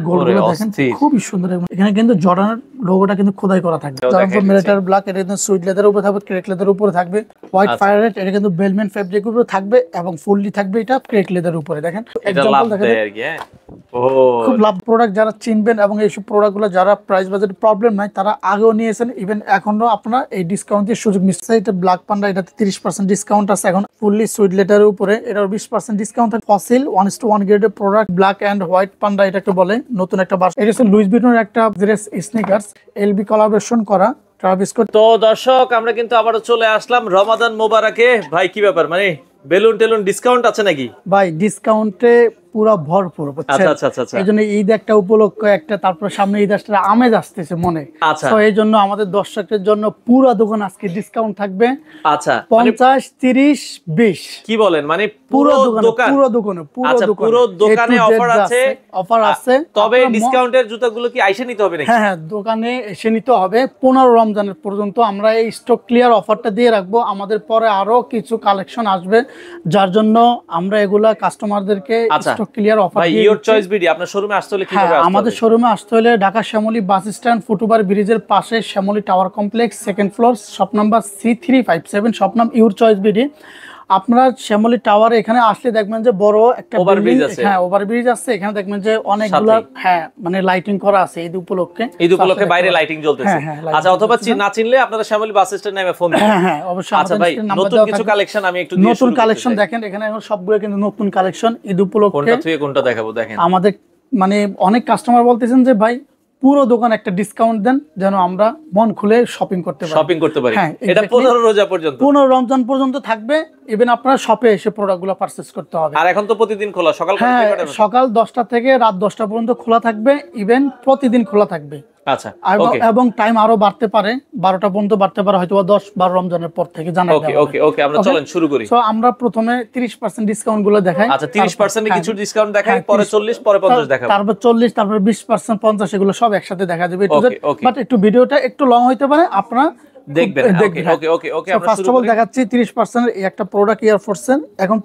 গোলগুলো দেখেন খুবই সুন্দর। এখানে কিন্তু জর্ডানের লোগোটা কিন্তু খোদাই করা থাকবে। জর্ডান মিলিটারি ব্ল্যাক, এটা কিন্তু সুইট লেদারের উপরে থাকবে, ক্রেক লেদারের উপরে থাকবে। হোয়াইট ফায়ার রেড, এটা কিন্তু বেলমেন ফেব্রিকের উপরে থাকবে এবং ফুললি থাকবে এটা ক্রেক লেদারের উপরে। দেখেন এক্সাম্পল দেখেন, খুব লাভ প্রোডাক্ট। যারা চিনবেন এবং এইসব প্রোডাক্টগুলো যারা প্রাইস বাজেটের প্রবলেম নাই তারা আগেও নিয়েছেন, ইভেন এখনো আপনারা এই ডিসকাউন্টের সুযোগ নিচ্ছে। এটা ব্ল্যাক পান্ডা, এটাতে 30% ডিসকাউন্ট আছে এখন ফুললি সুইট লেদারের উপরে। এটার 20% ডিসকাউন্ট আছে। ফসিল 1:1 গ্রেডের প্রোডাক্ট ব্ল্যাক এন্ড হোয়াইট পান্ডা এটাকে বলে, নতুন একটা ভার্সন। এটা হচ্ছে লুইস ভিটনের একটা ড্রেস স্নিকার্স, এলবি কোলাবোরেশন করা। তো দর্শক আমরা কিন্তু আবারও চলে আসলাম রমাদান মোবারকে। ভাই কি ব্যাপার, মানে বেলুন টেলুন ডিসকাউন্ট আছে নাকি? ভাই ডিসকাউন্টে পুরো ভরপুর। এই জন্য ঈদ একটা উপলক্ষ একটা, তারপর সামনে ঈদ আসলে আমেজ আসতেছে মনে। তো এই জন্য আমাদের দর্শকের জন্য পুরো দোকান আজকে ডিসকাউন্ট থাকবে। আচ্ছা 50, 30, 20। কি বলেন, মানে পুরো দোকানে অফার আছে। তবে ডিসকাউন্টের জুতাগুলো কি আইসে নিতে হবে নাকি? হ্যাঁ, দোকানে এসে নিতে হবে। 15 রমজানের পর্যন্ত আমরা এই স্টক ক্লিয়ার অফারটা দিয়ে রাখবো। আমাদের পরে আরো কিছু কালেকশন আসবে, যার জন্য আমরা এগুলা কাস্টমারদেরকে ক্লিয়ার অফার ভাই। ইওর চয়েস বিডি আপনার শোরুমে আসতে হলে কিভাবে আসতে হবে? আমাদের শোরুমে আসতে হলে Dhaka Shyamoli bus stand, foot over ব্রিজের পাশে Shyamoli tower complex, second floor, shop number C357, shop নাম ইওর চয়েস বিডি। আপনারা শ্যামলী টাওয়ারে এখানে আসলে দেখবেন যে বড় একটা ওভারব্রিজ আছে। হ্যাঁ, ওভারব্রিজ আছে। এখানে দেখবেন যে অনেকগুলা মানে লাইটিং করা আছে ঈদ উপলক্ষে। ঈদ উপলক্ষে বাইরে লাইটিং জ্বলতেছে। আচ্ছা, অথবা না চিনলে আপনারা শ্যামলী বাস স্ট্যান্ড নামে ফোন দিন। হ্যাঁ অবশ্যই। আচ্ছা ভাই, নতুন কিছু কালেকশন আমি একটু দিয়ে নতুন কালেকশন দেখেন, এখানে এখন সবগুলো কিন্তু নতুন কালেকশন ঈদ উপলক্ষে। কোনটা থেকে কোনটা দেখাবো দেখেন। আমাদের মানে অনেক কাস্টমার বলতেছেন যে ভাই পুরো দোকান একটা ডিসকাউন্ট দেন যেন আমরা মন খুলে শপিং করতে পারি। হ্যাঁ, এটা 15 রোজা পর্যন্ত, 15 রমজান পর্যন্ত থাকবে। ইভেন আপনারা শপে এসে প্রোডাক্টগুলো পারচেজ করতে হবে। আর এখন তো প্রতিদিন খোলা, সকাল 10টা থেকে রাত 10টা পর্যন্ত খোলা থাকবে। ইভেন প্রতিদিন খোলা থাকবে। আচ্ছা, এবং টাইম আরো বাড়তে পারে, 12টা পর্যন্ত বাড়তে পারে, হয়তো 10-12 রমজানের পর থেকে জানা যাবে। ওকে আমরা চলেন শুরু করি। সো আমরা প্রথমে 30% ডিসকাউন্ট গুলো দেখাই। আচ্ছা, 30% কিছু ডিসকাউন্ট দেখাই, পরে 40, পরে 50 দেখাবো, তারপর 40, তারপর 20%, 50, এগুলো সব একসাথে দেখা যাবে। বাট একটু ভিডিওটা একটু লং হইতে পারে, আপনারা দেখবেন। ওকে আমরা ফার্স্ট অফ অল দেখাচ্ছি 30% এই একটা প্রোডাক্ট এয়ারফোর্সের। এখন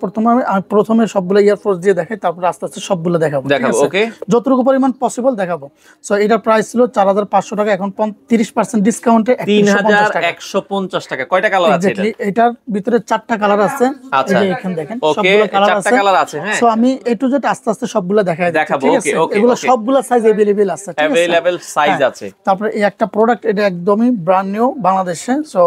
প্রথমে সবগুলো এয়ারফোর্স দিয়ে দেখাই, তারপর আস্তে আস্তে সবগুলো দেখাবো। ওকে, যতটুকু পরিমাণ পসিবল দেখাবো। সো এটার প্রাইস ছিল 4500 টাকা, এখন 30% ডিসকাউন্টে 3150 টাকা। কয়টা কালার আছে এটা? এটার ভিতরে 4টা কালার আছে। এই যে এখানে দেখেন সবগুলো কালার আছে। হ্যাঁ, সো আমি এ টু জেড আস্তে আস্তে সবগুলো দেখাই দেখাবো। ওকে, এগুলো সবগুলো সাইজ अवेलेबल আছে, ঠিক আছে? अवेलेबल সাইজ আছে। তারপর এই একটা প্রোডাক্ট, এটা একদমই ব্র্যান্ড নিউ বাংলাদেশে। সো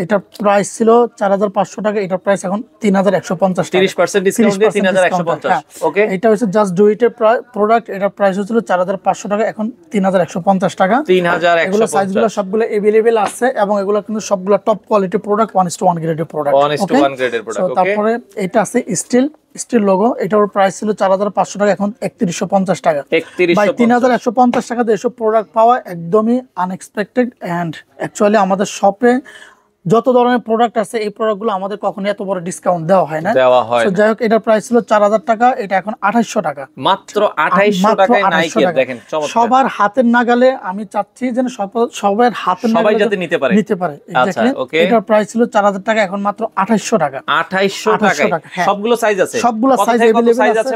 এটার প্রাইস ছিল 4500 টাকা, এটার প্রাইস এখন 3150 টাকা। 30% ডিসকাউন্ট দিয়ে 3150। ওকে, এটা হচ্ছে জাস্ট ডু ইট এর প্রোডাক্ট। এটার প্রাইস হচ্ছিল 4500 টাকা, এখন 3150 টাকা। 3150। এগুলো সাইজগুলো সবগুলো अवेलेबल আছে এবং এগুলো কিন্তু সবগুলো টপ কোয়ালিটি প্রোডাক্ট, 1:1 গ্রেডের প্রোডাক্ট। 1:1 গ্রেডের প্রোডাক্ট। ওকে, তারপরে এটা আছে স্টিল লোগো। এটার প্রাইস ছিল 4500 টাকা, এখন 3150 টাকা। 3150 টাকা দিয়ে এসব প্রোডাক্ট পাওয়া একদমই আনএক্সপেক্টেড। এন্ড অ্যাকচুয়ালি আমাদের শপে যত ধরনের প্রোডাক্ট আছে এই প্রোডাক্টগুলো আমাদের কখনো এত বড় ডিসকাউন্ট দেওয়া হয় না। তো যাই হোক, এটার প্রাইস ছিল 4000 টাকা, এটা এখন 2800 টাকা। মাত্র 2800 টাকায় নাইকি দেখেন চমৎকার। সবার হাতের নাগালে, আমি চাচ্ছি যেন সবার হাতের নাগালে সবাই যাতে নিতে পারে। আচ্ছা, ওকে। এটার প্রাইস ছিল 4000 টাকা, এখন মাত্র 2800 টাকা। 2800 টাকা। সবগুলো সাইজ আছে, সবগুলো সাইজ अवेलेबल আছে।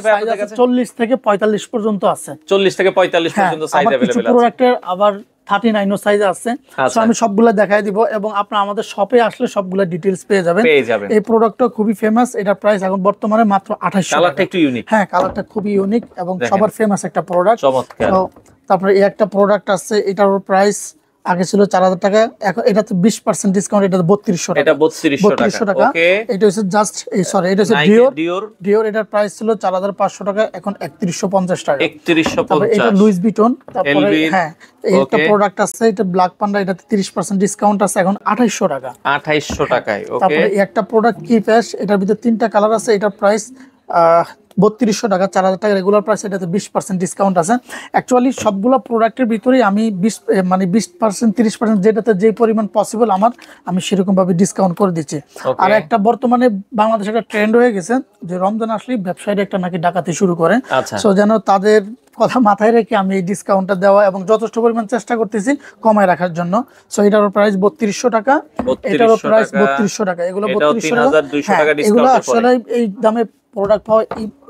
40 থেকে 45 পর্যন্ত আছে। 40 থেকে 45 পর্যন্ত সাইজ अवेलेबल আছে। প্রোডাক্টের আবার 39 সাইজ আছে। সো আমি সবগুলো দেখাই দিব এবং আপনারা আমাদের শপে আসলে সবগুলো ডিটেইলস পেয়ে যাবেন। এই প্রোডাক্টটা খুবই ফেমাস। এটার প্রাইস এখন বর্তমানে মাত্র 2800 টাকা। কালারটা একটু ইউনিক। হ্যাঁ, কালারটা খুবই ইউনিক এবং সবার ফেমাস একটা প্রোডাক্ট। চমৎকার। তারপরে এই একটা প্রোডাক্ট আছে, এটার প্রাইস আগে ছিল 4000 টাকা, এখন এটাতে 20% ডিসকাউন্ট, এটা 3200 টাকা। এটা 3200 টাকা। ওকে, এটা হচ্ছে জাস্ট এটা হচ্ছে ডিওর। এটার প্রাইস ছিল 4500 টাকা, এখন 3150 টাকা। 3150। এটা লুইস ভিটন। তারপরে হ্যাঁ, একটা প্রোডাক্ট আছে, এটা ব্ল্যাক পান্ডা, এটাতে 30% ডিসকাউন্ট আছে, এখন 2800 টাকা। 2800 টাকায়। ওকে, তারপরে একটা প্রোডাক্ট কি ফ্যাশ, এটার ভিতরে 3টা কালার আছে। এটার প্রাইস 3200 টাকা, 4000 টাকা রেগুলার প্রাইস। এটাতে 20% ডিসকাউন্ট আছে। অ্যাকচুয়ালি সবগুলো প্রোডাক্টের ভিতরেই আমি 20%, 30% যেটাতে যে পরিমাণ পসিবল আমি সেরকম ভাবে ডিসকাউন্ট করে দিচ্ছি। আর একটা বর্তমানে বাংলাদেশে একটা ট্রেন্ড হয়ে গেছে যে রমজান আসলে ব্যবসায়ীরা একটা নাকি ডাকাতি শুরু করে। সো যেন তাদের কথা মাথায় রেখে আমি এই ডিসকাউন্টটা দেওয়া এবং যথেষ্ট পরিমাণ চেষ্টা করতেছি কমায় রাখার জন্য। সো এটার প্রাইস 3200 টাকা, এটারও প্রাইস 3200 টাকা। এগুলো 3200 টাকা। এগুলো আসলে এই দামে প্রোডাক্ট পাওয়া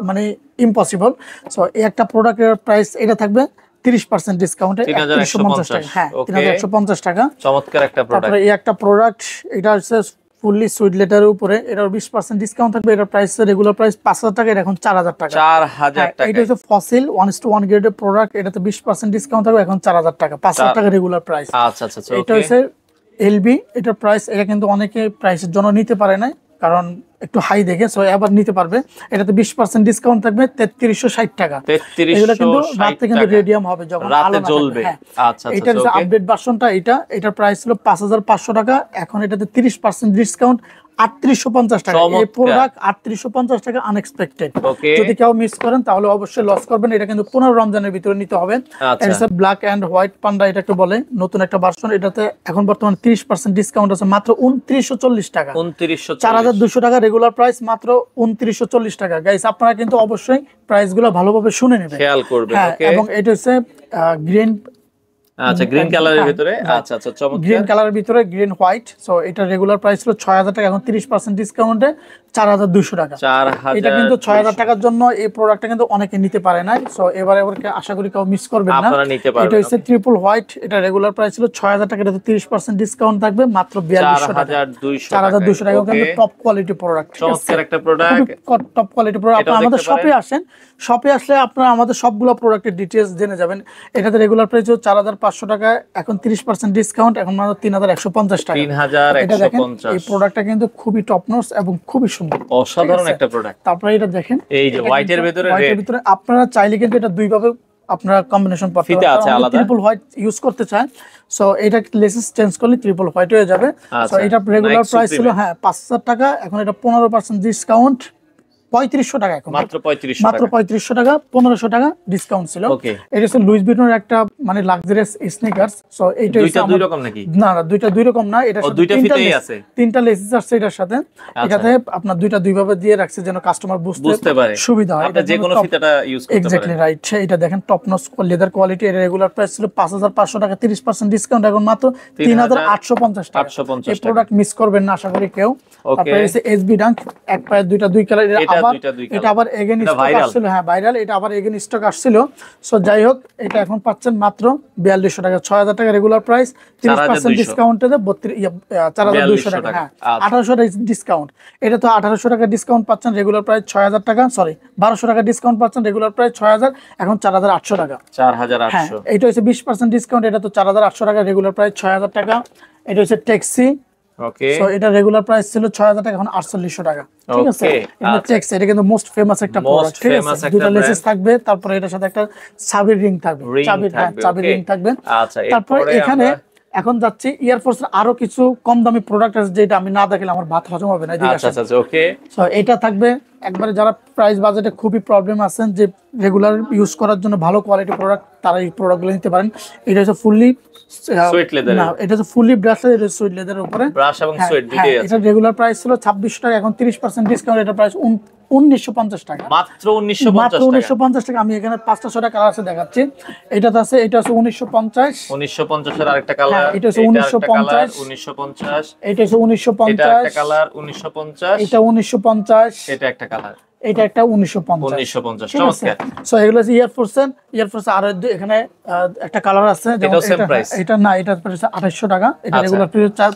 মানে ইম্পসিবল। সো এই একটা প্রোডাক্টের প্রাইস এটা থাকবে 30% ডিসকাউন্টে 3150 টাকা। হ্যাঁ, 3150 টাকা। চমৎকার একটা প্রোডাক্ট। তারপরে এই একটা প্রোডাক্ট, এটা হচ্ছে ফুললি সুইট লেদারের উপরে, এটার 20% ডিসকাউন্ট থাকবে। এটার প্রাইস রেগুলার প্রাইস 5000 টাকা, এটা এখন 4000 টাকা। 4000 টাকা। এটা হচ্ছে ফসিল 1:1 গ্রেডের প্রোডাক্ট, এটাতে 20% ডিসকাউন্ট থাকবে, এখন 4000 টাকা, 5000 টাকা রেগুলার প্রাইস। আচ্ছা আচ্ছা আচ্ছা। এটা হচ্ছে এলবি, এটার প্রাইস, এটা কিন্তু অনেকে প্রাইসের জন্য নিতে পারে না, কারণ একটু হাই দেখে, সো এবার নিতে পারবে। এটাতে 20% ডিসকাউন্ট থাকবে, 3360 টাকা। এগুলো কিন্তু রাতে কিন্তু রেডিয়াম হবে, যখন রাতে জ্বলবে। আচ্ছা আচ্ছা। এটা হচ্ছে আপডেট ভার্সনটা। এটার প্রাইস ছিল 5500 টাকা, এখন এটাতে 30% ডিসকাউন্ট 3850 টাকা। এই প্রোডাক্ট 3850 টাকা আনএক্সপেক্টেড। যদি কেউ মিস করেন তাহলে অবশ্যই লস করবেন। এটা কিন্তু 15 রমজানের ভিতরে নিতে হবে। এটা হচ্ছে ব্ল্যাক এন্ড হোয়াইট পান্ডা, এটাকে বলে, নতুন একটা ভার্সন। এটাতে এখন বর্তমানে 30% ডিসকাউন্ট আছে, মাত্র 2940 টাকা। 4200 টাকা রেগুলার প্রাইস, মাত্র 2940 টাকা। গাইস, আপনারা কিন্তু অবশ্যই প্রাইসগুলো ভালোভাবে শুনে নেবেন, খেয়াল করবেন। ওকে। এবং এটা হচ্ছে গ্রিন, আচ্ছা, গ্রিন কালারের ভিতরে। আচ্ছা আচ্ছা, চমৎকার। গ্রিন কালারের ভিতরে গ্রিন হোয়াইট। সো এটা রেগুলার প্রাইস ছিল 6000 টাকা, এখন 30% ডিসকাউন্টে 4200 টাকা। এটা কিন্তু 6000 টাকার জন্য এই প্রোডাক্টটা কিন্তু অনেকে নিতে পারে না। সো এবারে আশা করি কেউ মিস করবেন না। এটা হচ্ছে ট্রিপল হোয়াইট, এটা রেগুলার প্রাইস ছিল 6000 টাকা, এটাতে 30% ডিসকাউন্ট থাকবে, মাত্র 4200 টাকা। 4200 টাকা। কিন্তু টপ কোয়ালিটি প্রোডাক্ট, চমৎকার একটা প্রোডাক্ট, টপ কোয়ালিটি প্রোডাক্ট। আপনারা আমাদের শপে আসেন, শপে আসলে আপনারা আমাদের সবগুলো প্রোডাক্টের ডিটেইলস জেনে যাবেন। এটাতে রেগুলার প্রাইস ছিল 4500 টাকা, এখন 30% ডিসকাউন্ট, এখন মাত্র 3150 টাকা। 3150। এই প্রোডাক্টটা কিন্তু খুবই টপ নচ এবং খুবই সুন্দর, অসাধারণ একটা প্রোডাক্ট। তারপরে এটা দেখেন, এই যে হোয়াইটের ভিতরে রেড। আপনারা চাইলে কিন্তু এটা দুই ভাবে আপনারা কম্বিনেশন করতে পারেন। ট্রিপল হোয়াইট ইউজ করতে চান, সো এটা লেসেস চেঞ্জ করলে ট্রিপল হোয়াইট হয়ে যাবে। সো এটা রেগুলার প্রাইস ছিল 5000 টাকা, এখন এটা 15% ডিসকাউন্ট 3500 টাকা, এখন মাত্র 3500 টাকা, 1500 টাকা ডিসকাউন্ট ছিল। এটা হচ্ছে লুইস ভিটনের একটা মানে লাক্সারিয়াস স্নিকার্স। সো এইটা দুইটা দুই রকম নাকি? না না, দুইটা দুই রকম না, এটা দুইটা ফিতেই আছে, তিনটা লেসেস আছে এটার সাথে। এটাতে আপনার দুইটা দুই ভাবে দিয়ে রাখছে যেন কাস্টমার বুঝতে পারে, সুবিধা হয়। আপনি যে কোনো ফিতাটা ইউজ করতে পারেন। Exactly right. এটা দেখেন টপ নচ লেদার কোয়ালিটি। এর রেগুলার প্রাইস ছিল 5500 টাকা, 30% ডিসকাউন্ট, এখন মাত্র 3850 টাকা। এই প্রোডাক্ট মিস করবেন না আশা করি কেউ। তারপরে এসে এসবি ডাঙ্ক, এক পায়ে দুইটা দুই কালার। এটা আবার এগেইন স্টক আসছিল, হ্যাঁ ভাইরাল, এটা আবার এগেইন স্টক আসছিল। সো যাই হোক, এটা এখন পাচ্ছেন মাত্র 4200 টাকা, 6000 টাকা রেগুলার প্রাইস, 30% ডিসকাউন্টে 4200 টাকা। হ্যাঁ, 1800 টাকা ডিসকাউন্ট। এটা তো 1800 টাকা ডিসকাউন্ট পাচ্ছেন, রেগুলার প্রাইস 6000 টাকা, সরি 1200 টাকা ডিসকাউন্ট পাচ্ছেন, রেগুলার প্রাইস 6000, এখন 4800 টাকা। 4800। হ্যাঁ, এটা হচ্ছে 20% ডিসকাউন্ট, এটা তো 4800 টাকা, রেগুলার প্রাইস 6000 টাকা। এটা হচ্ছে ট্যাক্সি। ওকে। সো এটা রেগুলার প্রাইস ছিল 6000 টাকা, এখন 4800 টাকা। ঠিক আছে, এটা ট্যাক্সি, এটা কিন্তু মোস্ট ফেমাস একটা প্রোডাক্ট। ঠিক আছে, দুটো লেসেস থাকবে, তারপরে এটার সাথে একটা চাবির রিং থাকবে, চাবির রিং থাকবে। আচ্ছা, তারপরে এখানে এখন যাচ্ছি এয়ারফোর্সের আরো কিছু কম দামি প্রোডাক্ট আছে, যেটা আমি না দেখলে আমার ভাত হজম হবে না। আচ্ছা আচ্ছা, ওকে। সো এটা থাকবে একবারে, যারা প্রাইস বাজেটে খুবই প্রবলেম আছেন, যে রেগুলার ইউজ করার জন্য ভালো কোয়ালিটি প্রোডাক্ট, তারা এই প্রোডাক্টগুলো নিতে পারেন। এটা হচ্ছে ফুললি সুইট লেদার, না এটা হচ্ছে ফুললি ব্রাশ, এটা সুইট লেদারের উপরে ব্রাশ এবং সুইট দুটোই আছে। এটা রেগুলার প্রাইস ছিল 2600 টাকা, এখন 30% ডিসকাউন্ট, এটা প্রাইস 1950 টাকা, মাত্র 1950 টাকা। আমি এখানে 5টা 6টা কালার আছে দেখাচ্ছি। এটাতে আছে, এটা হচ্ছে 1950 এর আরেকটা কালার, এটা হচ্ছে 1950, এটা হচ্ছে 1950, এটা একটা কালার 1950, এটা 1950, এটা একটা কালার, এটা একটা 1950। চমৎকার। সো এগুলো হচ্ছে এয়ারফোর্স আর এখানে একটা কালার আছে, যেমন এটা না, এটা প্রাইস 2800 টাকা, এটা রেগুলার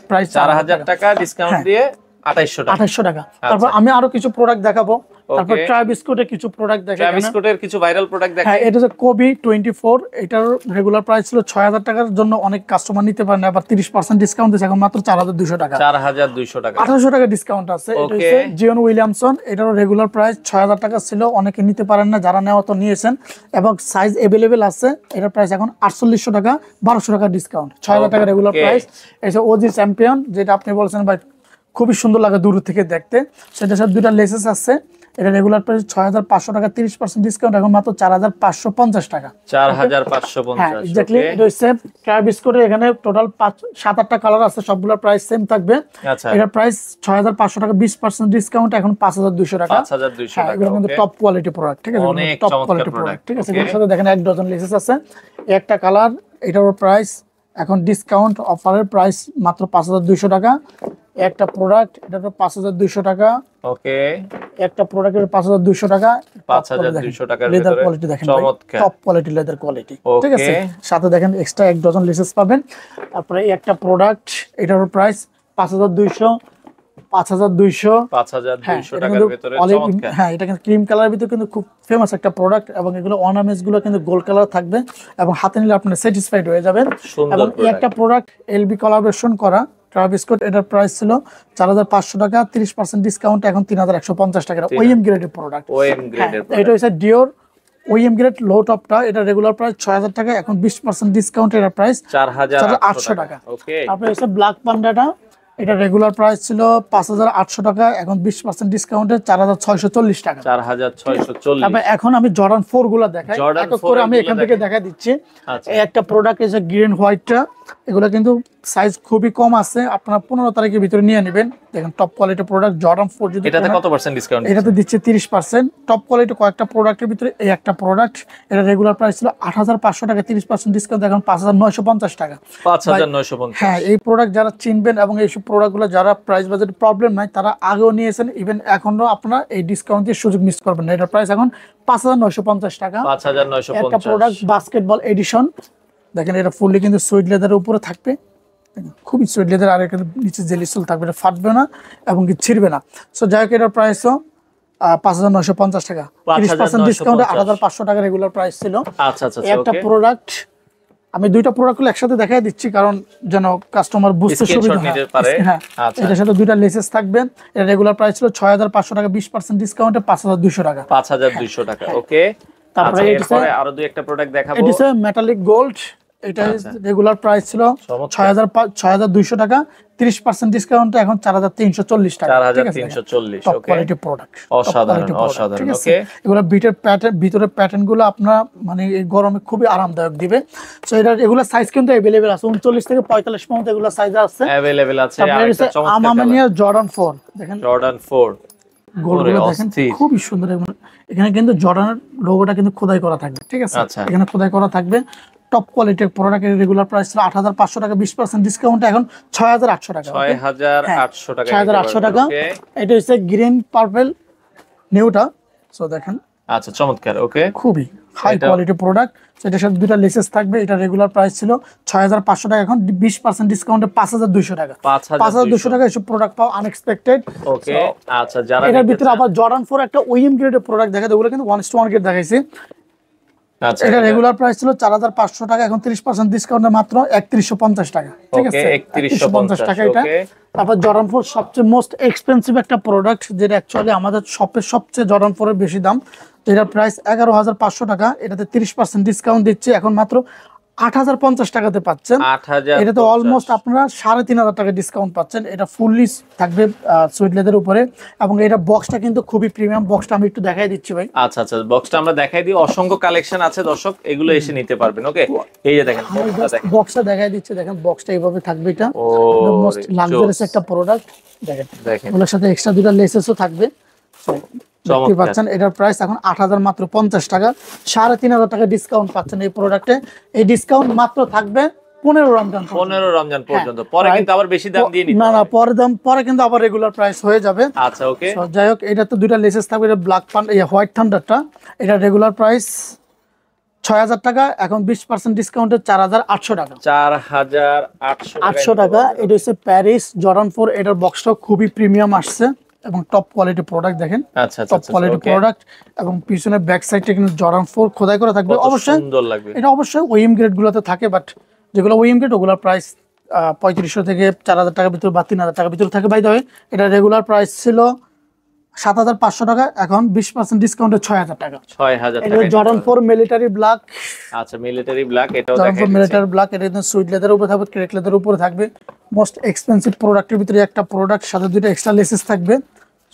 প্রাইস 4000 টাকা, ডিসকাউন্ট দিয়ে 2800 টাকা। তারপর আমি আরো কিছু প্রোডাক্ট দেখাবো। তারপর ট্রাই বিস্কুটের কিছু প্রোডাক্ট দেখাবো। ট্রাই বিস্কুটের কিছু ভাইরাল প্রোডাক্ট দেখাই। হ্যাঁ, এটা হচ্ছে কোবি 24, এটার রেগুলার প্রাইস ছিল 6000 টাকার জন্য অনেক কাস্টমার নিতে পারে না, আবার 30% ডিসকাউন্ট দিয়েছে, এখন মাত্র 4200 টাকা। 4200 টাকা, 1800 টাকা ডিসকাউন্ট আছে। এটা হচ্ছে জিওন উইলিয়ামসন, এটার রেগুলার প্রাইস 6000 টাকা ছিল, অনেকে নিতে পারেন না, যারা নেওয়া তো নিয়েছেন, এবং সাইজ अवेलेबल আছে। এটার প্রাইস এখন 4800 টাকা, 1200 টাকা ডিসকাউন্ট, 6000 টাকা রেগুলার প্রাইস। এটা ওজি চ্যাম্পিয়ন, যেটা আপনি বলছেন ভাই খুবই সুন্দর লাগে দূর থেকে দেখতে, সেটার সাথে দুইটা লেসেস আছে। এটা রেগুলার প্রাইস 6500 টাকা, 30% ডিসকাউন্ট, এখন মাত্র 4550 টাকা। 4550। হ্যাঁ, এক্স্যাক্টলি। এটা হচ্ছে ট্রাই বিস্কুটের, এখানে টোটাল 7-8টা কালার আছে, সবগুলোর প্রাইস সেম থাকবে। আচ্ছা, এটার প্রাইস 6500 টাকা, 20% ডিসকাউন্ট, এখন 5200 টাকা। 5200 টাকা। এগুলো কিন্তু টপ কোয়ালিটি প্রোডাক্ট, ঠিক আছে, টপ কোয়ালিটি প্রোডাক্ট, ঠিক আছে। এর সাথে দেখেন 1 ডজন লেসেস আছে, একটা কালার, এটার প্রাইস এখন ডিসকাউন্ট অফারের প্রাইস মাত্র 5200 টাকা। একটা প্রোডাক্ট, এটা তো 5200 টাকা। ওকে। একটা প্রোডাক্টের 5200 টাকা। 5200 টাকার লেদার ভিতরে কোয়ালিটি দেখেন, চমৎকার টপ কোয়ালিটি লেদার কোয়ালিটি, ঠিক আছে। ওকে সাথে দেখেন এক্সট্রা 1 ডজন লেসেস পাবেন। তারপরে এই একটা প্রোডাক্ট, এটার প্রাইস 5200 5200 5200 টাকার ভিতরে চমৎকার। হ্যাঁ, এটা কিন্তু ক্রিম কালারের ভিতরে কিন্তু খুব ফেমাস একটা প্রোডাক্ট, এবং এগুলো অর্নামেন্টস গুলো কিন্তু গোল্ড কালার থাকবে, এবং হাতে নিলে আপনি স্যাটিসফাইড হয়ে যাবেন। এবং এই একটা প্রোডাক্ট এলবি কোলাবোরেশন করা ট্রাভিস স্কট, এটার প্রাইস ছিল 4500 টাকা, 30% ডিসকাউন্ট এখন 3150 টাকা। ওএম গ্রেডের প্রোডাক্ট, ওএম গ্রেডের এটা হচ্ছে ডিওর ওএম গ্রেড লো টপটা, এটা রেগুলার প্রাইস 6000 টাকা, এখন 20% ডিসকাউন্ট এটার প্রাইস 4800 টাকা। ওকে। তারপরে হচ্ছে ব্ল্যাক পান্ডাটা, এটা রেগুলার প্রাইস ছিল 5800 টাকা, এখন 20% ডিসকাউন্টে 4640 টাকা। 4640। তারপর এখন আমি জর্ডান 4 গুলো দেখাই, জর্ডান এক এক করে আমি এখান থেকে দেখাই দিচ্ছি। এই একটা প্রোডাক্ট এসে গ্রিন হোয়াইটটা, এগুলো কিন্তু সাইজ খুবই কম আছে, আপনারা 15 তারিখের ভিতরে নিয়ে নেবেন। দেখেন টপ কোয়ালিটি প্রোডাক্ট জর্ডান 4, যদি এটাতে কত পার্সেন্ট ডিসকাউন্ট? এটাতে দিচ্ছে 30%। টপ কোয়ালিটি কয়েকটা প্রোডাক্টের ভিতরে এই একটা প্রোডাক্ট, এটা রেগুলার প্রাইস ছিল 8500 টাকা, 30% ডিসকাউন্ট এখন 5950 টাকা। 5950। হ্যাঁ, এই প্রোডাক্ট যারা চিনবেন এবং এইসব প্রোডাক্টগুলো যারা প্রাইস বাজেট প্রবলেম নাই, তারা আগেও নিয়েছেন, ইভেন এখনো আপনারা এই ডিসকাউন্ট দিয়ে সুযোগ মিস করবেন না। এটার প্রাইস এখন 5950 টাকা। 5950। একটা প্রোডাক্ট বাস্কেটবল এডিশন, দেখেন এটা ফুললি কিন্তু সুইড লেদারের উপরে থাকবে, খুবই সুইড লেদার, আর এখানে নিচে জেলি সোল থাকবে, এটা ফাটবে না এবং কি ছিড়বে না। সো যাই হোক, এটার প্রাইসও 5950 টাকা, 30% ডিসকাউন্টে 8500 টাকা রেগুলার প্রাইস ছিল। আচ্ছা আচ্ছা, একটা প্রোডাক্ট আমি দুইটা প্রোডাক্টগুলো একসাথে দেখাই দিচ্ছি, কারণ যেন কাস্টমার বুঝতে সুবিধা হয়। হ্যাঁ, এটার সাথে দুইটা লেসেস থাকবে। এটা রেগুলার প্রাইস ছিল 6500 টাকা, 20% ডিসকাউন্টে 5200 টাকা। 5200 টাকা, ওকে। তারপরে এরপরে আরো দুই একটা প্রোডাক্ট দেখাবো। এটা হচ্ছে মেটালিক গোল্ড, এটা রেগুলার প্রাইস ছিল 6200 টাকা, 30% ডিসকাউন্টে এখন 4340 টাকা। 4340, টপ ওকে। কোয়ালিটি প্রোডাক্ট, অসাধারণ অসাধারণ, ওকে। এগুলো বিটের প্যাটার্ন, ভিতরে প্যাটার্ন গুলো আপনার মানে এই গরমে খুবই আরামদায়ক দিবে। সো এটা এগুলো সাইজ কিন্তু अवेलेबल আছে, 39 থেকে 45 পর্যন্ত এগুলো সাইজ আছে, अवेलेबल আছে। আর একটা চমৎকার আমানিয়া জর্ডান 4, দেখেন জর্ডান 4 গোলগুলো দেখেন খুবই সুন্দর। এখানে কিন্তু জর্ডানের লোগোটা কিন্তু খোদাই করা থাকবে, ঠিক আছে, এখানে খোদাই করা থাকবে। টপ কোয়ালিটির প্রোডাক্টের রেগুলার প্রাইস ছিল 8500 টাকা, 20% ডিসকাউন্টে এখন 6800 টাকা। 6800 টাকা, 6800 টাকা। এটা হচ্ছে গ্রিন পার্পল নিউটা, সো দেখেন আচ্ছা চমৎকার, ওকে। খুবই হাই কোয়ালিটি প্রোডাক্ট। এটার সাথে দুটো লেসেস থাকবে। এটা রেগুলার প্রাইস ছিল 6500 টাকা, এখন 20% ডিসকাউন্টে 5200 টাকা। 5200 টাকা এসব প্রোডাক্ট পাও আনএক্সপেক্টেড, ওকে। আচ্ছা, যারা এটার ভিতরে আবার জর্ডান 4 একটা ওএম গ্রেডের প্রোডাক্ট দেখা যায়, ওগুলো কিন্তু 1:1 গ্রেড দেখাইছে। আচ্ছা, এটা রেগুলার প্রাইস ছিল 4500 টাকা, এখন 30% ডিসকাউন্টে মাত্র 3150 টাকা, ঠিক আছে, 3150 টাকা এটা। তারপর জর্ডান 4 সবচেয়ে মোস্ট এক্সপেন্সিভ একটা প্রোডাক্ট, যেটা অ্যাকচুয়ালি আমাদের শপের সবচেয়ে জর্ডান 4 এর বেশি দাম। এটার প্রাইস 11500 টাকা, এটাতে 30% ডিসকাউন্ট দিচ্ছে, এখন মাত্র 8050 টাকাতে পাচ্ছেন। এটাতে অলমোস্ট আপনারা 3500 টাকা ডিসকাউন্ট পাচ্ছেন। এটা ফুললি থাকবে সুইট লেদারের উপরে, এবং এটা বক্সটা কিন্তু খুবই প্রিমিয়াম। বক্সটা আমি একটু দেখাই দিচ্ছি ভাই। আচ্ছা আচ্ছা, বক্সটা আমরা দেখাই দিই। অসংখ্য কালেকশন আছে দর্শক, এগুলো এসে নিতে পারবেন, ওকে। এই যে দেখেন বক্সটা দেখাই দিচ্ছি, দেখেন বক্সটা এইভাবে থাকবে। এটা মোস্ট লাক্সারিয়াস একটা প্রোডাক্ট, দেখেন ওর সাথে এক্সট্রা দুটো লেসেসও থাকবে, দেখতে পাচ্ছেন। এটার প্রাইস এখন 8000 মাত্র 50 টাকা, 3500 টাকা ডিসকাউন্ট পাচ্ছেন এই প্রোডাক্টে। এই ডিসকাউন্ট মাত্র থাকবে 15 রমজান পর্যন্ত। পরে কিন্তু আবার বেশি দাম দিয়ে নিতে না, পরে কিন্তু আবার রেগুলার প্রাইস হয়ে যাবে। আচ্ছা, ওকে। যাই হোক, এটা তো দুইটা লেসেস থাকবে। এটা ব্ল্যাক পান্ড, হোয়াইট থান্ডারটা, এটা রেগুলার প্রাইস 6000 টাকা, এখন 20% ডিসকাউন্টে 4800 টাকা। 4800 টাকা। এটা হচ্ছে প্যারিস জর্ডান 4, এটার বক্সটা খুবই প্রিমিয়াম আসছে এবং টপ কোয়ালিটি প্রোডাক্ট। দেখেন টপ কোয়ালিটি প্রোডাক্ট, এবং পিছনে ব্যাক সাইডে কিন্তু জর্ডান 4 খোদাই করা থাকবে। অবশ্যই সুন্দর লাগবে। এটা অবশ্যই ওএম গ্রেড গুলোতে থাকে, বাট যেগুলো ওএম গ্রেড ওগুলোর প্রাইস 3500 থেকে 4000 টাকার ভিতর বা 3000 টাকার ভিতর থাকে। বাই দ্য ওয়ে, এটা রেগুলার প্রাইস ছিল 7500 টাকা, এখন 20% ডিসকাউন্টে 6000 টাকা। 6000 টাকা। এটা জর্ডান 4 মিলিটারি ব্ল্যাক। আচ্ছা, মিলিটারি ব্ল্যাক, এটাও জর্ডান 4 দেখাই মিলিটারি ব্ল্যাক। এটা কিন্তু সুইট লেদারের উপরে থাকবে, ক্রেক লেদারের উপরে থাকবে। মোস্ট এক্সপেন্সিভ প্রোডাক্টের ভিতরে একটা প্রোডাক্ট, সাথে দুটো এক্সট্রা লেসেস থাকবে,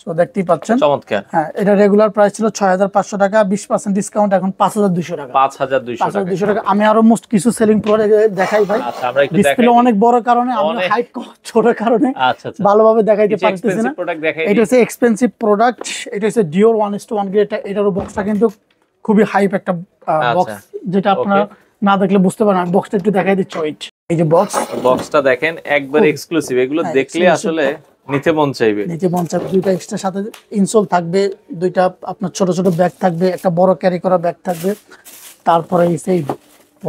সো দেখতেই পাচ্ছেন। চমৎকার। হ্যাঁ, এটা রেগুলার প্রাইস ছিল 6500 টাকা, 20% ডিসকাউন্ট এখন 5200 টাকা। 5200 টাকা। আমি আরো মোস্ট কিছু সেলিং প্রোডাক্ট দেখাই ভাই। আচ্ছা, আমরা একটু দেখাই। ডিসপ্লে অনেক বড় কারণে আমি হাইট ছোট কারণে ভালোভাবে দেখাইতে পারতেছি না। এটা হচ্ছে এক্সপেন্সিভ প্রোডাক্ট, এটা হচ্ছে ডিওর 1:1 গ্রেড। এটার বক্সটা কিন্তু খুবই হাইপ একটা বক্স, যেটা আপনারা না দেখলে বুঝতে পারেন। আমি বক্সটা একটু দেখাই দিচ্ছি। এই যে বক্সটা দেখেন, একবার এক্সক্লুসিভ। এগুলো দেখলে আসলে নিতে মন চাইবে। দুইটা এক্সট্রা সাথে ইনসোল থাকবে, দুইটা আপনার ছোট ছোট ব্যাগ থাকবে, একটা বড় ক্যারি করা ব্যাগ থাকবে। তারপরে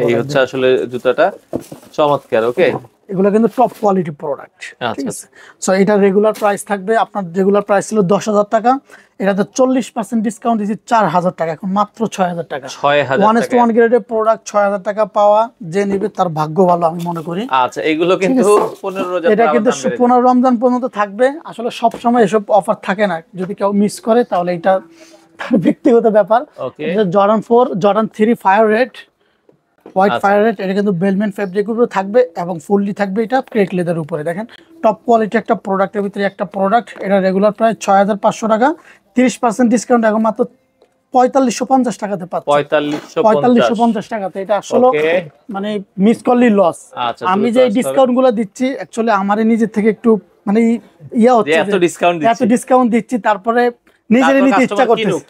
এই হচ্ছে আসলে জুতাটা চমৎকার। ওকে, এগুলো কিন্তু টপ কোয়ালিটি প্রোডাক্ট, ঠিক আছে। সো এটা রেগুলার প্রাইস থাকবে, আপনার রেগুলার প্রাইস ছিল 10,000 টাকা, এটাতে 40% ডিসকাউন্ট দিচ্ছি 4,000 টাকা, এখন মাত্র 6,000 টাকা। 1:1 গ্রেডের প্রোডাক্ট 6,000 টাকা পাওয়া, যে নেবে তার ভাগ্য ভালো আমি মনে করি। আচ্ছা, এগুলো কিন্তু 15 রমজান, এটা কিন্তু 15 রমজান পর্যন্ত থাকবে। আসলে সব সময় এসব অফার থাকে না, যদি কেউ মিস করে তাহলে এটা ব্যক্তিগত ব্যাপার। Jordan 4, Jordan 3 fire red, white fire red, এটা কিন্তু বেলম্যান ফেব্রিক উপরে থাকবে এবং ফুললি থাকবে এটা ক্রেক লেদার উপরে। দেখেন টপ কোয়ালিটি একটা প্রোডাক্টের ভিতরে একটা প্রোডাক্ট। এটা রেগুলার প্রাইস 6,500 টাকা, 30% ডিসকাউন্ট এখন মাত্র 4,550 টাকাতে পাচ্ছেন। 4,550 টাকাতে। এটা আসলে মানে মিস করলি লস। আমি যে ডিসকাউন্ট গুলো দিচ্ছি অ্যাকচুয়ালি আমারই নিজের থেকে একটু মানে ইয়া হচ্ছে, এত ডিসকাউন্ট দিচ্ছি, তারপরে নিজেরই নিতে ইচ্ছা করতেছে,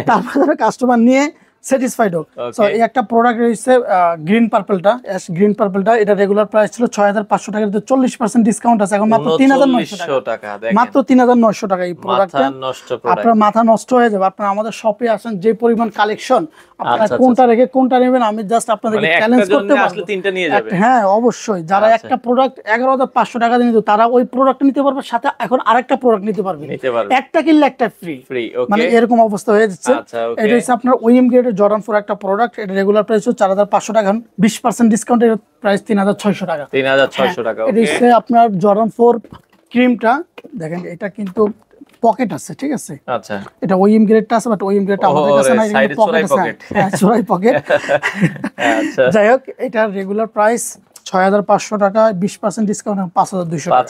তারপরে কাস্টমার নিয়ে স্যাটিসফাইড হোক। সো এই একটা প্রোডাক্ট রয়েছে গ্রিন পার্পলটা, গ্রিন পার্পলটা, এটা রেগুলার প্রাইস ছিল 6,500 টাকা, 40% ডিসকাউন্ট আছে, এখন মাত্র 3,900 টাকা, মাত্র 3,900 টাকা। এই প্রোডাক্টটা আপনার মাথা নষ্ট হয়ে যাবে। আপনারা আমাদের শপে আসেন, যে পরিমাণ কালেকশন, আপনারা কোনটা রেখে কোনটা নেবেন আমি জাস্ট আপনাদেরকে চ্যালেঞ্জ করতে পারবো। হ্যাঁ অবশ্যই, যারা একটা প্রোডাক্ট 11,500 টাকা দিয়ে নিত তারা ওই প্রোডাক্ট নিতে পারবে, সাথে এখন আরেকটা প্রোডাক্ট নিতে পারবে, একটা কিনলে একটা ফ্রি, মানে এরকম অবস্থা হয়ে যাচ্ছে। এটা হচ্ছে আপনার ওএম গ্রেড জর্ডান 4 একটা প্রোডাক্ট, এটা রেগুলার প্রাইস হচ্ছে 4,500 টাকা, 20% ডিসকাউন্ট, এর প্রাইস 3,600 টাকা। 3,600 টাকা। এটা হচ্ছে আপনার জর্ডান 4 ক্রিমটা, দেখেন এটা কিন্তু পকেট আছে, ঠিক আছে। আচ্ছা, এটা ওএম গ্রেডটা আছে, বাট ওএম গ্রেডটা আমাদের কাছে নাই, এটা পকেট আছে। হ্যাঁ চড়াই পকেট। আচ্ছা, যাই হোক, এটা রেগুলার প্রাইস 6,500 টাকা, 20% ডিসকাউন্ট 5,200 টাকা।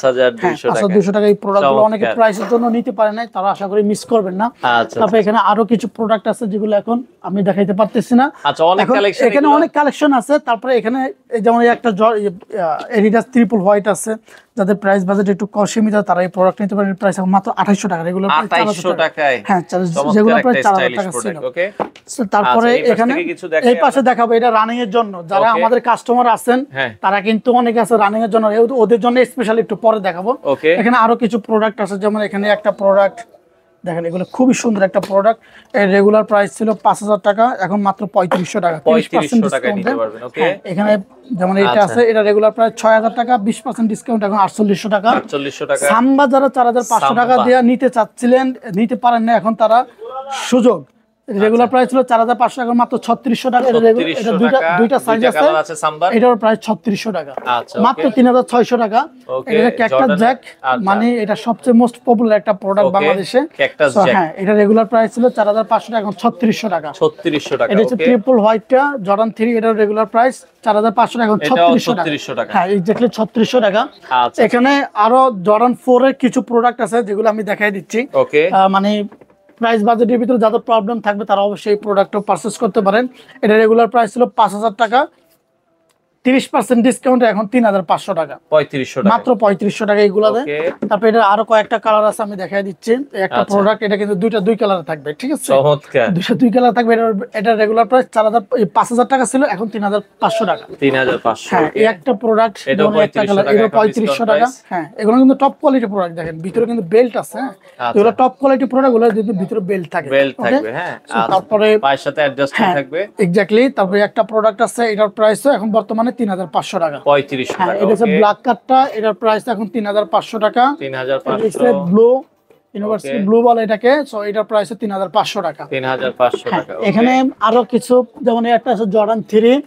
5,200 টাকা। এই প্রোডাক্টগুলো অনেকে প্রাইসের জন্য নিতে পারে নাই, তারা আশা করি মিস করবেন না। তারপরে এখানে আরো কিছু প্রোডাক্ট আছে যেগুলো এখন আমি দেখাইতে পারতেছি না। এখানে অনেক কালেকশন আছে। তারপরে এখানে যেমন একটা এডিডাস ট্রিপল হোয়াইট আছে, যাদের প্রাইস বাজেট একটু সীমিত তারা এই প্রোডাক্ট নিতে পারেন। প্রাইস এখন মাত্র 2,800 টাকা, রেগুলার প্রাইস 4,000 টাকায়। হ্যাঁ, যেগুলো প্রাইস 4,000 টাকা ছিল। তারপরে এখানে এই পাশে দেখাবো, এটা রানিং এর জন্য যারা আমাদের কাস্টমার আছেন, তারা কিন্তু অনেকে আছে রানিং এর জন্য, ওদের জন্য স্পেশাল একটু পরে দেখাবো। এখানে আরো কিছু প্রোডাক্ট আছে, যেমন এখানে একটা প্রোডাক্ট দেখেন, এগুলো খুবই সুন্দর একটা প্রোডাক্ট। এর রেগুলার প্রাইস ছিল 5,000 টাকা, এখন মাত্র 3,500 টাকা, 30% ডিসকাউন্ট। এখানে যেমন এটা আছে, এটা রেগুলার প্রাইস 6,000 টাকা, 20% ডিসকাউন্ট, এখন 4,800 টাকা। সাম্বা যারা 4,500 টাকা দিয়ে নিতে চাচ্ছিলেন, নিতে পারেন না, এখন তারা সুযোগ। রেগুলার প্রাইস ছিল 4,500 টাকা, মাত্র 3,600 টাকা। এটা দুইটা সাইজ আছে, এটার প্রাইস 3,600 টাকা, মাত্র 3,600 টাকা। এটা ক্যাকটাস জ্যাক, মানে এটা সবচেয়ে মোস্ট পপুলার একটা প্রোডাক্ট বাংলাদেশে। হ্যাঁ, এটা রেগুলার প্রাইস ছিল 4,500 টাকা, এখন 3,600 টাকা। 3,600 টাকা। এটা হচ্ছে ট্রিপল হোয়াইটটা জর্ডান 3, এটার রেগুলার প্রাইস 4,500 টাকা, এখন 3,600 টাকা। হ্যাঁ, এক্স্যাক্টলি 3,600 টাকা। এখানে আরো জর্ডান 4 এর কিছু প্রোডাক্ট আছে যেগুলো আমি দেখাই দিচ্ছি। মানে প্রাইস বাজেটের ভিতরে যাদের প্রবলেম থাকবে তারা অবশ্যই এই প্রোডাক্টটা পারচেজ করতে পারেন। এটা রেগুলার প্রাইস ছিল 5,000 টাকা, 30% ডিসকাউন্ট, এখন 3,500 টাকা, 3500 টাকা, মাত্র 3500 টাকা এইগুলাতে। তারপর এটা আরো কয়েকটা কালার আছে, আমি দেখাই দিচ্ছি। একটা প্রোডাক্ট, এটা কিন্তু দুই কালার থাকবে, ঠিক আছে, চমৎকার, দুই কালার থাকবে। এটা রেগুলার প্রাইস 5,000 টাকা ছিল, এখন 3,500 টাকা, 3,500। হ্যাঁ, এই একটা প্রোডাক্ট, একটা কালার, এটা 3,500 টাকা। হ্যাঁ, এগুলো কিন্তু টপ কোয়ালিটি প্রোডাক্ট। দেখেন ভিতরে কিন্তু বেল্ট আছে। এগুলো টপ কোয়ালিটি প্রোডাক্ট, গুলো যদি ভিতরে বেল্ট থাকবে, হ্যাঁ। তারপরে পায়ের সাথে অ্যাডজাস্ট থাকবে, এক্স্যাক্টলি। তারপরে একটা প্রোডাক্ট আছে, এটার প্রাইস এখন বর্তমানে 3,500 টাকা, 3,500 টাকা। এটা হচ্ছে ব্ল্যাক কাটটা, এটার প্রাইস এখন 3,500 টাকা, 3,500। ব্লু ইউনিভার্সিটি ব্লু বলে এটাকে, সো এটার প্রাইস 3,500 টাকা, 3,500 টাকা। এখানে আরো কিছু, যেমন একটা আছে জর্ডান 3,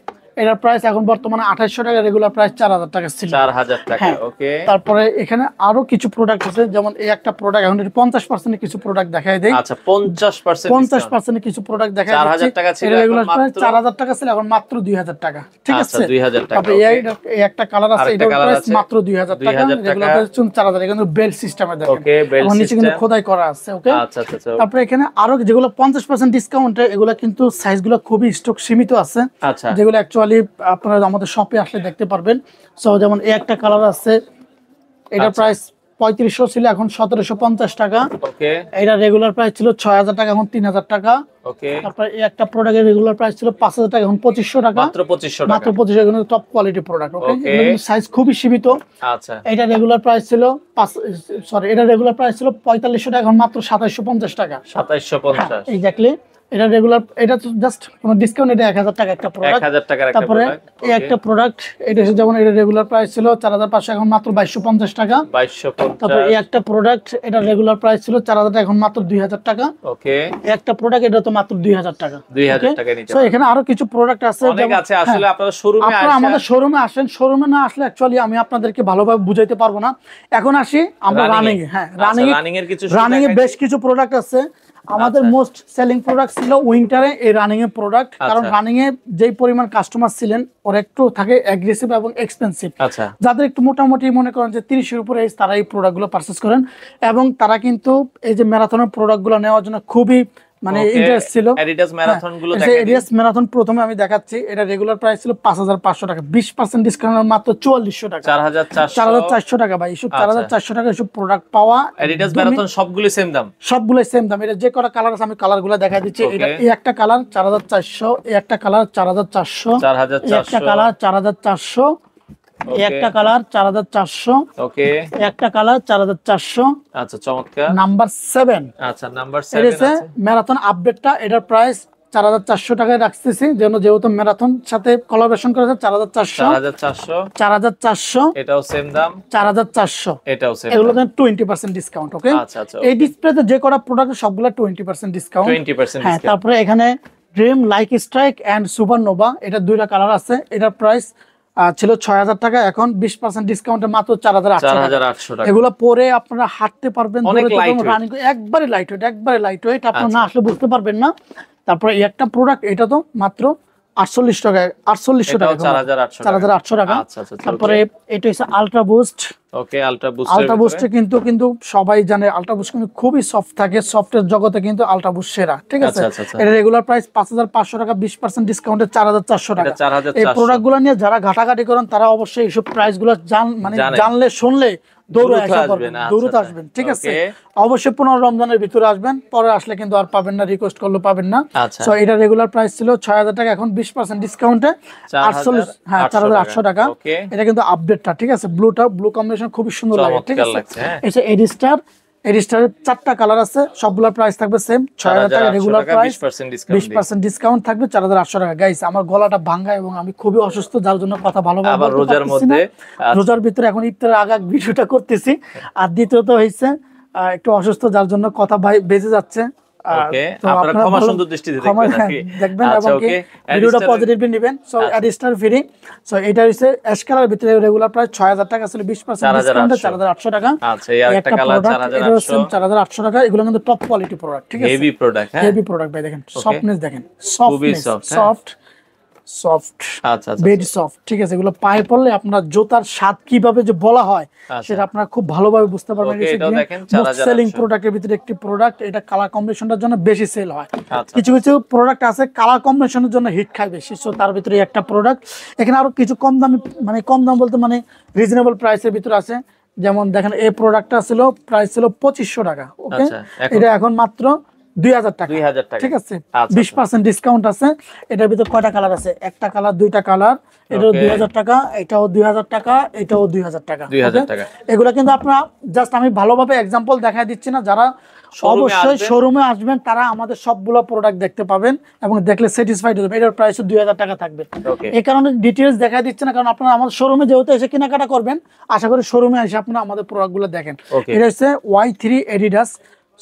এটার প্রাইস এখন বর্তমানে 2,800 টাকা, রেগুলার প্রাইস 4,000 টাকা ছিল, 4,000 টাকা। ওকে। তারপরে এখানে আরো কিছু প্রোডাক্ট আছে, যেমন এই একটা প্রোডাক্ট, এখন 50% কিছু প্রোডাক্ট দেখাই দেই। আচ্ছা, 50% কিছু প্রোডাক্ট দেখাই দিচ্ছি। 4,000 টাকা ছিল, রেগুলার প্রাইস 4,000 টাকা ছিল, এখন মাত্র 2,000 টাকা, ঠিক আছে, 2,000 টাকা। তারপরে এই একটা কালার আছে, এটার প্রাইস মাত্র 2,000 টাকা, রেগুলার প্রাইস 4,000। এখানে বেল্ট সিস্টেমে দেখেন, ওকে, বেল্ট সিস্টেম, নিচে কিন্তু খোদাই করা আছে, ওকে। আচ্ছা আচ্ছা। তারপরে এখানে আরো যেগুলো 50% ডিসকাউন্টে, এগুলো কিন্তু সাইজগুলো খুবই স্টক সীমিত আছে, আচ্ছা, যেগুলো অ্যাকচুয়ালি আপনারা আমাদের শপে আসলে দেখতে পারবেন। সো যেমন এই একটা কালার আছে, এটার প্রাইস 3500 ছিল, এখন 1750 টাকা। ওকে এটা রেগুলার প্রাইস ছিল 6000 টাকা, এখন 3000 টাকা। ওকে তারপর এই একটা প্রোডাক্টের রেগুলার প্রাইস ছিল 5000 টাকা, এখন 2500 টাকা। মাত্র 2500 টাকা। মাত্র 2500 টাকা, টপ কোয়ালিটি প্রোডাক্ট। ওকে, Okay. এগুলো কিন্তু সাইজ খুবই সীমিত। আচ্ছা এটা রেগুলার প্রাইস ছিল এটা রেগুলার প্রাইস ছিল 4500 টাকা, এখন মাত্র 2750 টাকা। 2750। এক্স্যাক্টলি। এটা রেগুলার, এটা তো জাস্ট কোনো ডিসকাউন্ট, এটা 1000 টাকা একটা প্রোডাক্ট। 1000 টাকার একটা তারপরে প্রোডাক্ট। এই একটা প্রোডাক্ট, এটা হচ্ছে যেমন এটা রেগুলার প্রাইস ছিল 4500, এখন মাত্র 2250 টাকা। 2250। তারপরে এই একটা প্রোডাক্ট, এটা রেগুলার প্রাইস ছিল 4000 টাকা, এখন মাত্র 2000 টাকা। ওকে এই একটা প্রোডাক্ট, এটা তো মাত্র 2000 টাকা। 2000 টাকা নিতে সো এখানে আরো কিছু প্রোডাক্ট আছে, অনেক আছে আসলে। আপনারা শোরুমে আপনারা আমাদের আসেন, শোরুমে আসেন। শোরুমে না আসলে অ্যাকচুয়ালি আমি আপনাদেরকে ভালোভাবে বুঝাইতে পারবো না। এখন আসি আমরা রানিং এ। হ্যাঁ, রানিং এর কিছু রানিং এ বেশ কিছু প্রোডাক্ট আছে। আমাদের মোস্ট সেলিং প্রোডাক্ট ছিল উইন্টারে এই রানিং এর প্রোডাক্ট, কারণ রানিং এ যেই পরিমাণ কাস্টমার ছিলেন ওরা একটু থাকে অ্যাগ্রেসিভ এবং এক্সপেন্সিভ। আচ্ছা যাদের একটু মোটামুটি মনে করেন যে 30 এর উপরে এজ, তারা এই প্রোডাক্টগুলো পারচেজ করেন, এবং তারা কিন্তু এই যে ম্যারাথনের প্রোডাক্টগুলো নেওয়ার জন্য খুবই মানে ইন্টারেস্ট ছিল। অ্যাডিডাস ম্যারাথন গুলো দেখেন, এডিডাস ম্যারাথন প্রথমে আমি দেখাচ্ছি। এটা রেগুলার প্রাইস ছিল 5500 টাকা, 20% ডিসকাউন্ট মাত্র 4400 টাকা, 4400 টাকা। ভাই এসব 4400 টাকা এসব প্রোডাক্ট পাওয়া, অ্যাডিডাস ম্যারাথন সবগুলো সেম দাম, সবগুলোই সেম দাম। এটা যে কটা কালার আছে আমি কালারগুলো দেখাই দিচ্ছি। এটা এই একটা কালার 4400, এই একটা কালার 4400, এই একটা কালার 4400, এই একটা কালার 4400, ওকে একটা কালার 4400। আচ্ছা চমৎকার। নাম্বার 7, আচ্ছা নাম্বার 7 আছে ম্যারাথন আপডেটটা। এটার প্রাইস 4400 টাকায় রাখতেছি, যেহেতু ম্যারাথন সাথে কোলাবোরেশন করেছে। 4400, এটাও সেম দাম, 4400, এটাও সেম। এগুলো 20% ডিসকাউন্ট। ওকে, আচ্ছা আচ্ছা। এই ডিসপ্লেতে যে কটা প্রোডাক্ট সবগুলো 20% ডিসকাউন্ট। 20% হ্যাঁ, তারপরে এখানে dream like strike and supernova, এটা দুইটা কালার আছে। এটার প্রাইস ছিল 6000 টাকা, এখন 20% ডিসকাউন্টে মাত্র 4800 টাকা। এগুলো পরে আপনারা হাঁটতে পারবেন, রানিং একবারে লাইট ওয়েট, একবারে লাইট ওয়েট। আপনারা না আসলে বুঝতে পারবেন না। তারপরে এই একটা প্রোডাক্ট, এটা তো মাত্র 48 টাকা, 4800 টাকা, 4800 টাকা। তারপরে এটা হচ্ছে আলট্রা বুস্ট। ওকে, আলট্রা বুস্টে কিন্তু সবাই জানে আলট্রা বুস্ট কিন্তু খুবই সফট থাকে, সফটের জগতে কিন্তু আলট্রা বুস্ট সেরা। ঠিক আছে, এটা রেগুলার প্রাইস 5500 টাকা, 20% ডিসকাউন্টে 4400 টাকা। এই প্রোডাক্টগুলো নিয়ে যারা ঘাটাঘাটি করেন তারা অবশ্যই এইসব প্রাইস গুলো জানলে শুনলে দৌড়তে আসবেন। ঠিক আছে, অবশ্যই 15 রমজানের ভিতরে আসবেন, পরে আসলে কিন্তু আর পাবেন না, রিকোয়েস্ট করলে পাবেন না। সো এটা রেগুলার প্রাইস ছিল 6000 টাকা, এখন 20% ডিসকাউন্টে 4800 টাকা। এটা কিন্তু আপডেটটা। ঠিক আছে, ব্লু কম্বিনেশন খুবই সুন্দর লাগে। ঠিক আছে, এটা এডিস্টারের 4টা কালার আছে, সবগুলোর প্রাইস থাকবে সেম 6000 টাকা রেগুলার প্রাইস, 20% ডিসকাউন্ট থাকবে 4800 টাকা। গাইস, আমার গলাটা ভাঙা এবং আমি খুবই অসুস্থ, যার জন্য কথা ভালোভাবে বলতে পারতেছি না। রোজার ভিতরে এখন ইফতারের আগে ভিডিওটা করতেছি, আর দ্বিতীয়ত হইছে একটু অসুস্থ, যার জন্য কথা বেজে যাচ্ছে। আপনারা ক্ষমা সুন্দর দৃষ্টিতে দেখবেন এবং কি ভিডিওটা পজিটিভলি নেবেন। So additional free. সো এটা হচ্ছে অ্যাশ কালার ভিতরে রেগুলার প্রাইস 6000 টাকা ছিল, 20% ডিসকাউন্টে 4800 টাকা। আচ্ছা, এই একটা কালার 4800 টাকা। এগুলো কিন্তু টপ কোয়ালিটি প্রোডাক্ট। ঠিক আছে, হেভি প্রোডাক্ট। হ্যাঁ, হেভি প্রোডাক্ট ভাই। দেখেন সফটনেস, দেখেন সফট, আচ্ছা ভেরি সফট। ঠিক আছে, এগুলো পায়ে পড়লে আপনার জুতার স্বাদ কিভাবে যে বলা হয় সেটা আপনারা খুব ভালোভাবে বুঝতে পারবেন। সেলিং প্রোডাক্টের ভিতরে একটি প্রোডাক্ট, এটা কালার কম্বিনেশনের জন্য বেশি সেল হয়। কিছু কিছু প্রোডাক্ট আছে কালার কম্বিনেশনের জন্য হিট খায় বেশি, সো তার ভিতরে একটা প্রোডাক্ট। এখানে আরো কিছু কম দামি, মানে কম দাম বলতে মানে রিজনেবল প্রাইসের ভিতরে আছে। যেমন দেখেন এই প্রোডাক্টটা ছিল প্রাইস ছিল 2500 টাকা। ওকে, এটা এখন মাত্র 2000 টাকা। ঠিক আছে, 20% ডিসকাউন্ট আছে। এটার ভিতরে কয়টা কালার আছে? একটা কালার, দুইটা কালার। এটাও 2000 টাকা, এটাও 2000 টাকা, এটাও 2000 টাকা। এগুলো কিন্তু আপনারা জাস্ট আমি ভালোভাবে এক্সাম্পল দেখাই দিচ্ছি না, যারা অবশ্যই শোরুমে আসবেন তারা আমাদের সবগুলো প্রোডাক্ট দেখতে পাবেন এবং দেখলে স্যাটিসফাইড হবে। এটার প্রাইস 2000 টাকা থাকবে। এই কারণে ডিটেইলস দেখাই দিচ্ছে না, কারণ আপনারা আমাদের শোরুমে যেহেতু এসে কেনাকাটা করবেন, আশা করি শোরুমে এসে আপনারা আমাদের প্রোডাক্টগুলো দেখেন। এটা হচ্ছে Y3 এডিডাস।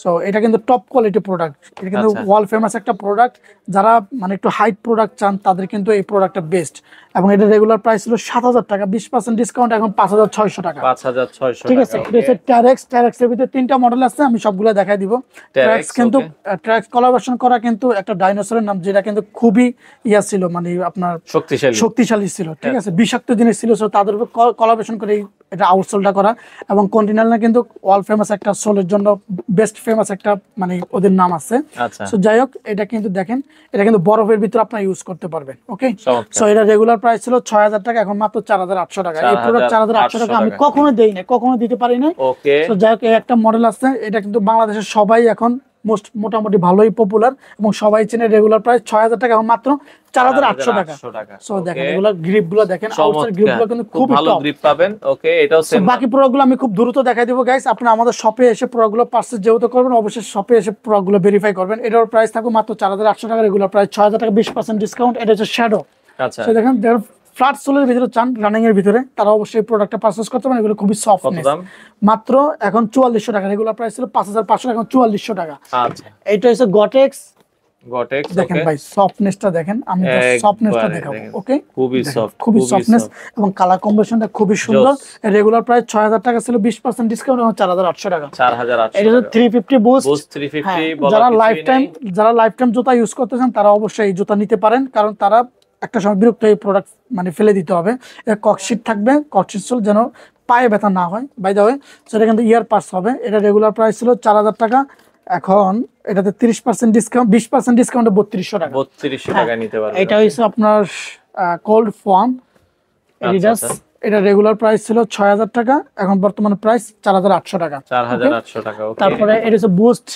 সো এটা কিন্তু টপ কোয়ালিটি প্রোডাক্ট, এটা কিন্তু ওয়ার্ল্ড ফেমাস একটা প্রোডাক্ট। যারা মানে একটু হাইট প্রোডাক্ট চান তাদের কিন্তু এই প্রোডাক্টটা বেস্ট। এবং এটা রেগুলার প্রাইস ছিল 7000 টাকা, 20% ডিসকাউন্ট এখন 5600 টাকা। 5600। ঠিক আছে, এটা হচ্ছে ট্যারেক্সের ভিতরে 3টা মডেল আছে, আমি সবগুলো দেখাই দিব। ট্যারেক্স কিন্তু ট্যারেক্স কোলাবোরেশন করা কিন্তু একটা ডাইনোসরের নাম, যেটা কিন্তু খুবই ইয়া ছিল, মানে আপনার শক্তিশালী ছিল। ঠিক আছে, বিষাক্ত জিনিস ছিল, তাদের উপর কোলাবোরেশন করে এটা আউটসোলটা করা, এবং কন্টিনেন্টাল কিন্তু ওয়ার্ল্ড ফেমাস একটা সোলের জন্য বেস্ট ফেমাস একটা মানে ওদের নাম আছে। আচ্ছা সো যাই হোক, এটা কিন্তু দেখেন, এটা কিন্তু বরফের ভিতরে আপনারা ইউজ করতে পারবেন। ওকে, চমৎকার। সো এটা রেগুলার প্রাইস ছিল ৬০০০ টাকা, এখন মাত্র ৪৮০০ টাকা। এই প্রোডাক্ট ৪৮০০ টাকা আমি কখনো দেই না, কখনো দিতে পারি না। ওকে, সো যাই হোক, এই একটা মডেল আছে, এটা কিন্তু বাংলাদেশের সবাই এখন মোটামুটি ভালোই পপুলার এবং সবাই চেনে। রেগুলার প্রাইস ৬০০০ টাকা, এখন মাত্র ৪৮০০ টাকা। সো দেখেন এগুলো গ্রিপ গুলো দেখেন, আউটসাইড গ্রিপ গুলো কিন্তু খুব ভালো গ্রিপ পাবেন। ওকে, এটাও সেম। বাকি প্রোডাক্ট গুলো আমি খুব দ্রুত দেখাই দিব গাইস। আপনারা আমাদের শপে এসে প্রোডাক্ট গুলো পারচেজ যেহেতু করবেন, অবশ্যই শপে এসে প্রোডাক্ট গুলো ভেরিফাই করবেন। এটার প্রাইস থাকবে মাত্র ৪৮০০ টাকা, রেগুলার প্রাইস ৬০০০ টাকা, 20% ডিসকাউন্ট। এটা হচ্ছে শ্যাডো। আচ্ছা, সো দেখেন ফ্ল্যাট সোলের ভিতরে চান, রানিং এর ভিতরে, তারা অবশ্যই প্রোডাক্টটা পারচেজ করতে পারেন। এগুলো খুবই সফটনেস। মাত্র এখন ৪৪০০ টাকা, রেগুলার প্রাইস ছিল ৫৫০০ টাকা, এখন ৪৪০০ টাকা। আচ্ছা, এটা হচ্ছে গটেক্স। গটেক্স দেখেন ভাই সফটনেসটা দেখেন, আমি সফটনেসটা দেখাবো। ওকে, খুবই সফট, খুবই সফটনেস এবং কালার কম্বিনেশনটা খুবই সুন্দর। রেগুলার প্রাইস ৬০০০ টাকা ছিল, 20% ডিসকাউন্ট, এখন ৪৮০০ টাকা। ৪৮০০। এটা হচ্ছে 350 বুস্ট। 350 যারা লাইফ টাইম জুতা ইউজ করতেছেন তারা অবশ্যই এই জুতা নিতে পারেন, কারণ তারা একটা সময় বিরক্ত এই প্রোডাক্ট মানে ফেলে দিতে হবে। এর ককশিট থাকবে, ককশিট সোল, যেন পায়ে ব্যথা না হয়। বাই দ্য ওয়ে, সেটা কিন্তু ইয়ার পাস হবে। এটা রেগুলার প্রাইস ছিল ৪০০০ টাকা, এখন এটাতে 30% ডিসকাউন্ট, 20% ডিসকাউন্টে ৩২০০ টাকা। ৩২০০ টাকা নিতে পারবেন। এটা হচ্ছে আপনার কোল্ড ফর্ম এডিডাস। এটা রেগুলার প্রাইস ছিল ৬০০০ টাকা, এখন বর্তমানে প্রাইস ৪৮০০ টাকা। ৪৮০০ টাকা। ওকে, তারপরে এটা হচ্ছে বুস্ট।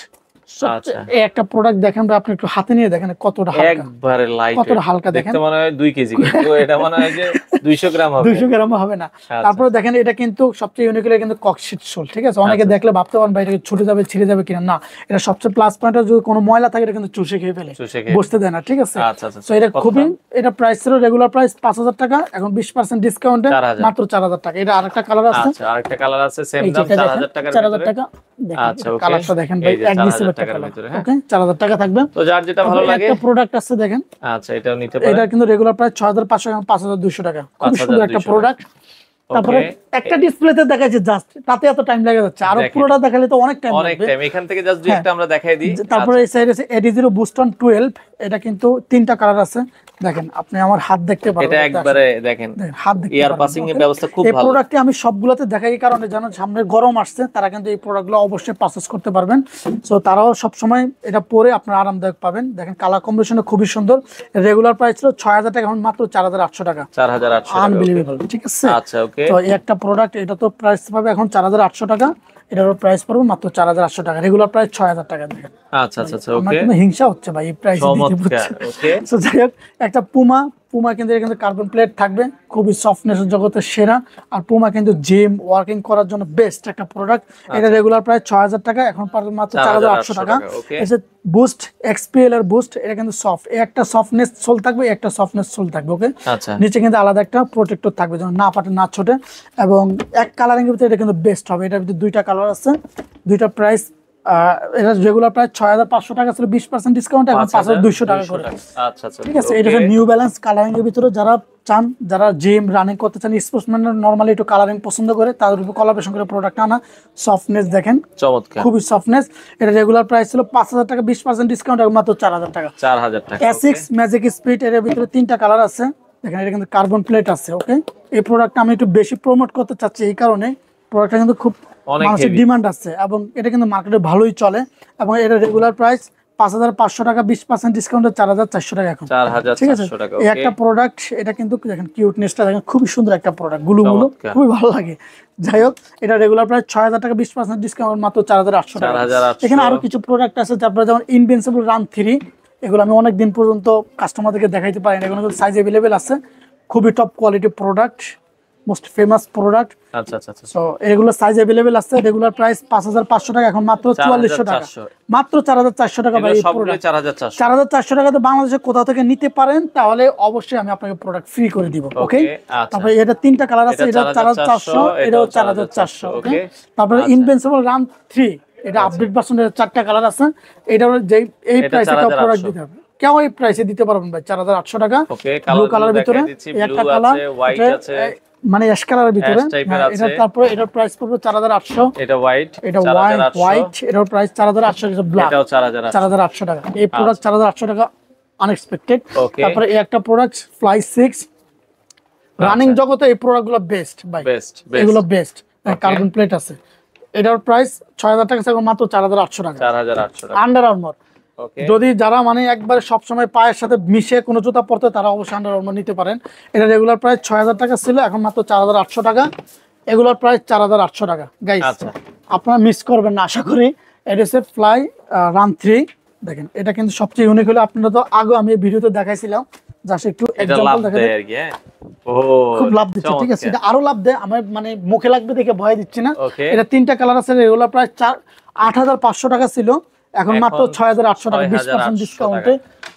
এই একটা প্রোডাক্ট দেখেন, আপনি একটু হাতে নিয়ে দেখেন কতটা হালকা, একবারে লাইট, কতটা হালকা দেখেন। দেখতে মনে হয় 2 কেজি, কিন্তু এটা মনে হয় যে 200 গ্রাম হবে। 200 গ্রাম হবে না। তারপরে দেখেন, এটা কিন্তু সবচেয়ে ইউনিক হলো কিন্তু ককশিট সোল। ঠিক আছে, অনেকে দেখলে ভাবতে পারেন ভাই এটা ছুটে যাবে, ছিঁড়ে যাবে কিনা। না, এটা সবচেয়ে প্লাস পয়েন্ট, যদি কোনো ময়লা থাকে এটা কিন্তু চুষে খেয়ে ফেলে, বসতে দেয় না। ঠিক আছে, তো এটা খুবই, এটা প্রাইস ছিল রেগুলার প্রাইস ৫০০০ টাকা, এখন 20% ডিসকাউন্টে মাত্র ৪০০০ টাকা। এটা আরেকটা কালার আছে। আচ্ছা, আরেকটা কালার আছে, সেম দাম ৪০০০ টাকার ভিতরে। ৪০০০ টাকা। আচ্ছা, ওকে, কালারটা দেখেন ভাই, এক নিচে টাকার ভিতরে। ওকে, ৪০০০ টাকা থাকবে। তো যার যেটা ভালো লাগে। একটা প্রোডাক্ট আছে দেখেন। আচ্ছা, এটাও নিতে পারেন। এটা কিন্তু রেগুলার প্রাইস ৬৫০০, এখন ৫২০০ টাকা। খুব সুন্দর একটা প্রোডাক্ট। তারপরে একটা ডিসপ্লেতে দেখাচ্ছে জাস্ট, তাতে এত টাইম লাগে যাচ্ছে, আর পুরোটা দেখালে তো অনেক টাইম লাগবে। এখান থেকে জাস্ট দুই একটা আমরা দেখাই দিই। তারপরে এই সাইডে আছে AD0 বুস্টন 12। এটা কিন্তু 3টা কালার আছে। দেখেন, আপনি আমার হাত দেখতে পারেন, এটা একবারে দেখেন, হাত দেখতে এয়ার পাসিং এর ব্যবস্থা খুব ভালো। এই প্রোডাক্টটি আমি সবগুলোতে দেখাই, কারণে জানো সামনে গরম আসছে, তারা কিন্তু এই প্রোডাক্টগুলো অবশ্যই পারচেজ করতে পারবেন। সো তারাও সব সময় এটা পরে আপনারা আরামদায়ক পাবেন। দেখেন কালার কম্বিনেশন খুবই সুন্দর। রেগুলার প্রাইস ছিল ৬০০০ টাকা, এখন মাত্র ৪৮০০ টাকা। ৪৮০০ টাকা, আনবিলিভেবল। ঠিক আছে, আচ্ছা, ওকে। তো এই একটা প্রোডাক্ট, এটা তো প্রাইস পাবে এখন ৪৮০০ টাকা, এটারও প্রাইস পড়বে মাত্র ৪৮০০ টাকা। রেগুলার প্রাইস ৬০০০ টাকা। দেখেন, আচ্ছা আচ্ছা আচ্ছা, আমার ওকে, কিন্তু হিংসা হচ্ছে ভাই এই প্রাইস দিতে। ওকে। সো যাই হোক, একটা পুমা কিন্তু এর কিন্তু কার্বন প্লেট থাকবে, খুবই সফটনেস জগতের সেরা। আর পুমা কিন্তু জিম ওয়ার্কিং করার জন্য বেস্ট একটা প্রোডাক্ট। এটা রেগুলার প্রাইস ৬০০০ টাকা, এখন পারবে মাত্র ৪৮০০ টাকা। এসে বুস্ট XPL এর বুস্ট, এটা কিন্তু সফট, একটা সফটনেস সোল থাকবে, একটা সফটনেস সোল থাকবে। ওকে, আচ্ছা, নিচে কিন্তু আলাদা একটা প্রোটেক্টর থাকবে যেন না পাটে না ছোটে, এবং এক কালারিং এর ভিতরে এটা কিন্তু বেস্ট হবে। এটার ভিতরে 2টা কালার আছে, 2টা প্রাইস। এটা রেগুলার প্রাইস ৬৫০০ টাকা ছিল, 20% ডিসকাউন্ট, এখন ৫২০০ টাকা করে। আচ্ছা আচ্ছা, ঠিক আছে, এটা হচ্ছে নিউ ব্যালেন্স কালারিং এর ভিতরে। যারা চান, যারা জিম রানিং করতে চান, স্পোর্টসম্যান নরমালি একটু কালারিং পছন্দ করে, তাদের উপর কোলাবোরেশন করে প্রোডাক্ট আনা। সফটনেস দেখেন, চমৎকার, খুবই সফটনেস। এটা রেগুলার প্রাইস ছিল ৫০০০ টাকা, 20% ডিসকাউন্ট, এখন মাত্র ৪০০০ টাকা। ৪০০০ টাকা। ASICS ম্যাজিক স্পিড, এর ভিতরে 3টা কালার আছে। দেখেন, এটা কিন্তু কার্বন প্লেট আছে। ওকে, এই প্রোডাক্টটা আমি একটু বেশি প্রমোট করতে চাচ্ছি, এই কারণে প্রোডাক্টটা কিন্তু খুব মানুষের ডিমান্ড আছে এবং এটা কিন্তু মার্কেটে ভালোই চলে। এবং এটা রেগুলার প্রাইস ৫৫০০ টাকা, 20% ডিসকাউন্টে ৪৪০০ টাকা এখন। ঠিক আছে, এই একটা প্রোডাক্ট, এটা কিন্তু দেখেন কিউটনেসটা দেখেন, খুবই সুন্দর একটা প্রোডাক্ট, গুলো খুবই ভালো লাগে। যাই হোক, এটা রেগুলার প্রাইস ৬০০০ টাকা, 20% ডিসকাউন্ট, মাত্র ৪৮০০ টাকা। এখানে আরো কিছু প্রোডাক্ট আছে, তারপরে যেমন ইনভিনসিবল রান 3। এগুলো আমি অনেক দিন পর্যন্ত কাস্টমারদেরকে দেখাইতে পারি না, এগুলো সাইজ অ্যাভেলেবেল আছে। খুবই top quality product, most famous product. আচ্ছা আচ্ছা আচ্ছা, সো এগুলো সাইজ अवेलेबल আছে। রেগুলার প্রাইস ৫৫০০ টাকা, এখন মাত্র ৪৪০০ টাকা, মাত্র ৪৪০০ টাকা। ভাই সবগুলো ৪৪০০। ৪৪০০ টাকাতে বাংলাদেশে কোথাও থেকে নিতে পারেন, তাহলে অবশ্যই আমি আপনাকে প্রোডাক্ট ফ্রি করে দিব। ওকে, তারপরে এটা 3টা কালার আছে, এটা ৪৪০০, এটাও ৪৪০০। ওকে, তারপরে ইনভিনসিবল রান 3, এটা আপডেট ভার্সন, এর 4টা কালার আছে। এটার যে এই প্রাইসে প্রোডাক্ট দিতে হবে, কেউ এই প্রাইসে দিতে পারবেন ভাই, ৪৮০০ টাকা। ব্লু কালারের ভিতরে একটা কালার, হোয়াইট আছে, মানে অ্যাশ কালারের ভিতরে। এটা তারপরে এটার প্রাইস পড়বে ৪৮০০। এটা হোয়াইট, এটা হোয়াইট, এটার প্রাইস ৪৮০০। এটা ব্ল্যাক, এটাও ৪৮০০ টাকা। এই প্রোডাক্ট ৪৮০০ টাকা আনএক্সপেক্টেড। তারপরে এই একটা প্রোডাক্ট ফ্লাই 6, রানিং জগতে এই প্রোডাক্টগুলো বেস্ট ভাই, বেস্ট এগুলো বেস্ট। কার্বন প্লেট আছে, এটার প্রাইস 6000 টাকা থেকে মাত্র 4800 টাকা। 4800 টাকা আন্ডার আর্মার, ওকে। যদি যারা মানে একবার সবসময় পায়ের সাথে মিশে কোনো জুতা পরতে, তারা অবশ্যই আন্ডার আর্মার নিতে পারেন। এটা রেগুলার প্রাইস 6000 টাকা ছিল, এখন মাত্র 4800 টাকা। এগুলোর প্রাইস 4800 টাকা গাইস। আচ্ছা। আপনারা মিস করবেন না আশা করি। এটা হচ্ছে ফ্লাই রান 3। দেখেন এটা কিন্তু সবচেয়ে ইউনিক হলো, আপনারা তো আগে আমি ভিডিওতে দেখাইছিলাম, জাস্ট একটু এটা এক্সাম্পল লাভ দেখাই। দেয় আর কি, হ্যাঁ। ও খুব লাভ দিচ্ছে, ঠিক আছে। এটা আরো লাভ দেয়, আমার মানে মুখে লাগবে দেখে ভয় দিচ্ছি না। ওকে। এটা 3টা কালার আছে, রেগুলার প্রাইস 8500 টাকা ছিল, এখন মাত্র 6800 টাকা 20% ডিসকাউন্টে।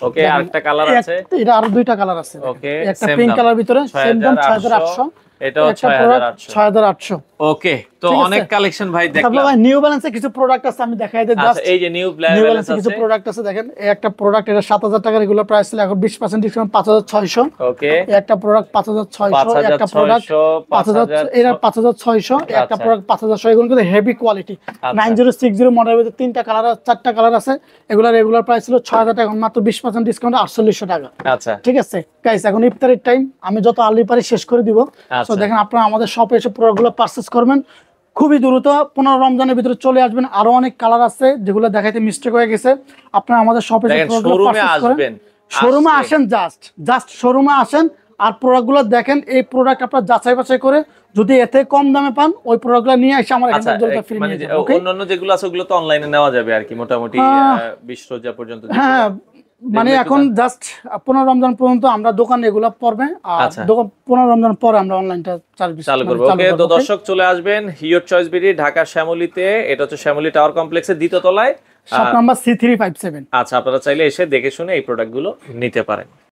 ওকে, আরেকটা কালার আছে, এটা আরো 2টা কালার আছে। ওকে, একটা পিঙ্ক কালার ভিতরে সেম দাম 6800, এটাও 6800। 6800। ওকে, তো অনেক কালেকশন ভাই দেখলাম। তারপর ভাই নিউ ব্যালেন্সে কিছু প্রোডাক্ট আছে, আমি দেখাই দিই জাস্ট। আচ্ছা, এই যে নিউ ব্যালেন্সে ব্যালেন্স কিছু আছে, প্রোডাক্ট আছে, দেখেন। এই একটা প্রোডাক্ট, এটা 7000 টাকা রেগুলার প্রাইস ছিল, এখন 20% ডিসকাউন্ট 5600। ওকে। এই একটা প্রোডাক্ট 5600, একটা প্রোডাক্ট 5000, এর 5600, একটা প্রোডাক্ট 5700। এগুলো কিন্তু হেভি কোয়ালিটি। 9060 মডেলের ভিতরে 3টা কালার, 4টা কালার আছে। এগুলা রেগুলার প্রাইস ছিল 6000 টাকা, এখন মাত্র 20% ডিসকাউন্ট 4800 টাকা। আচ্ছা, ঠিক আছে গাইস, এখন ইফতারের টাইম, আমি যত আর্লি পারি শেষ করে দিব। তো দেখেন আপনারা আমাদের শপে এসে প্রোডাক্টগুলো পারচেজ করবেন খুবই দ্রুত। 15 রমজানের ভিতরে চলে আসবেন। আরো অনেক কালার আছে যেগুলো দেখাইতে মিস্টেক হয়ে গেছে। আপনারা আমাদের শপে এসে প্রোডাক্টগুলো পারচেজ করেন। শোরুমে আসেন, জাস্ট শোরুমে আসেন আর প্রোডাক্টগুলো দেখেন। এই প্রোডাক্ট আপনারা যাচাই বাছাই করে যদি এতে কম দামে পান, ওই প্রোডাক্টগুলো নিয়ে এসে আমার এখান থেকে ফ্রি নিয়ে যাবেন। ওকে, অন্যান্য যেগুলো আছে ওগুলো তো অনলাইনে নেওয়া যাবে আর কি, মোটামুটি 20 রোজা পর্যন্ত। হ্যাঁ, মানে এখন জাস্ট 15 রমজান পর্যন্ত আমরা দোকানে এগুলো পড়বে, আর দোকান 15 রমজান পরে আমরা অনলাইনটা চালু করব। ওকে, তো দর্শক চলে আসবেন ইওর চয়েস বিডি, ঢাকা শ্যামলীতে। এটা হচ্ছে শ্যামলী টাওয়ার কমপ্লেক্সের দ্বিতীয় তলায়, শপ নাম্বার C357। আচ্ছা, আপনারা চাইলে এসে দেখে শুনে এই প্রোডাক্টগুলো নিতে পারেন।